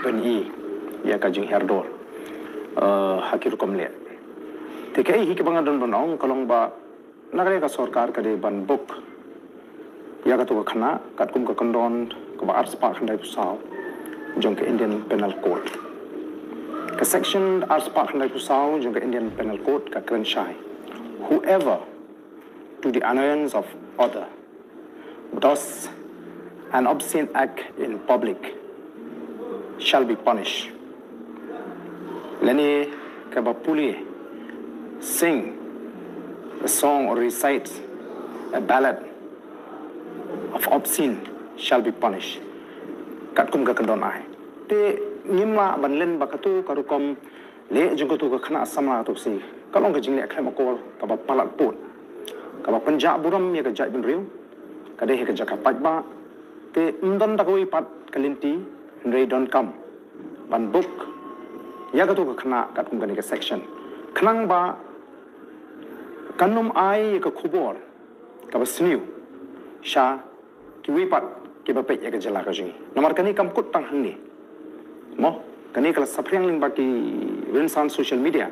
Beni ia kajing herdor hakir komle tekai hi ke bangadon bonong kalong ba nagare ka sarkar kade ban book ia ka to khana katkum ka kondon ka ba ars pa khandai pusau jong ke Indian Penal Code ka section ars pa khandai pusau jong ke Indian Penal Code ka kran shai whoever to the annoyance of other does an obscene act in public shall be punished. Leni kabapuli sing a song or recite a ballad of obscene shall be punished. Katkum ka kandon ai. Te ngimla banlen bakatu karukom le jungkatu ka khana samla tu si. Kalong ka jingle khlem ko ka ba palat put. Ka ba panja buram ya ka jai bin riu. Ka de ka jaka pajba te ndon takoi pat kalinti Ray don't come. Ban book. Yagatu ka khana katkum ka ni ka section. Khnang ba kanum ai ka khubor ka ba sniu sha ki wipat ki ba pe ya ka jala ka jing. Namar kani kam kut tang hangni. Mo kani kala sapriang ling ba ki rinsan social media.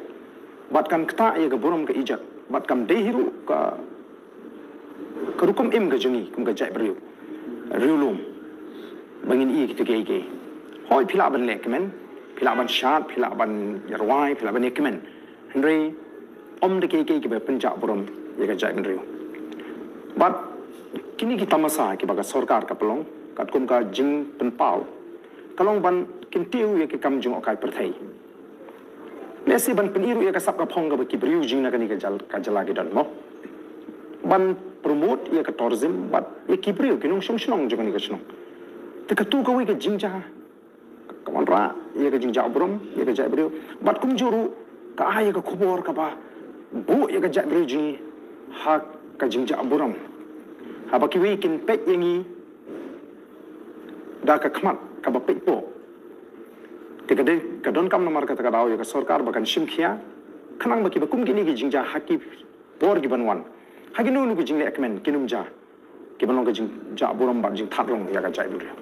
Bat kam kta ya ka buram ka ijat. Bat kam dehiru ka rukum im ka jingi kum ka jai briu. Riulum. Bangin i ki ke hoi pila ban lekmen pila ban shat pila ban yarwai pila ban ekmen henry de ke be penjak buram ye ka jai benriu but kini ki tamasa ki baga sarkar ka pelong katkum ka jing penpau kalong ban kintiu ye ki kam jung okai perthai lesi ban peniru ye ka sap ka phong ka ki briu jing na ka ni ka jala ki dan mo ban promote ye ka tourism but ye ki briu kinong shong jong ni ka shong te ka tu ka wi ka jingja kawan ra ye ka jingja brom ye ka jai briu bat kum juru ka ai ka khubor ka ba bu ye ka jai briu ji ha ka jingja brom ha ba ki wi kin pet yengi da ka khmat ka ba pe po te ka de ka don kam namar ka ta ka daw ye ka sarkar ba kan shimkhia khanang ba ki ba kum ki ni ki jingja ha ki bor gi banwan ha gi nu ki jingle ekmen kinum ja ki banong ka jingja brom ba jing that long ya ka jai briu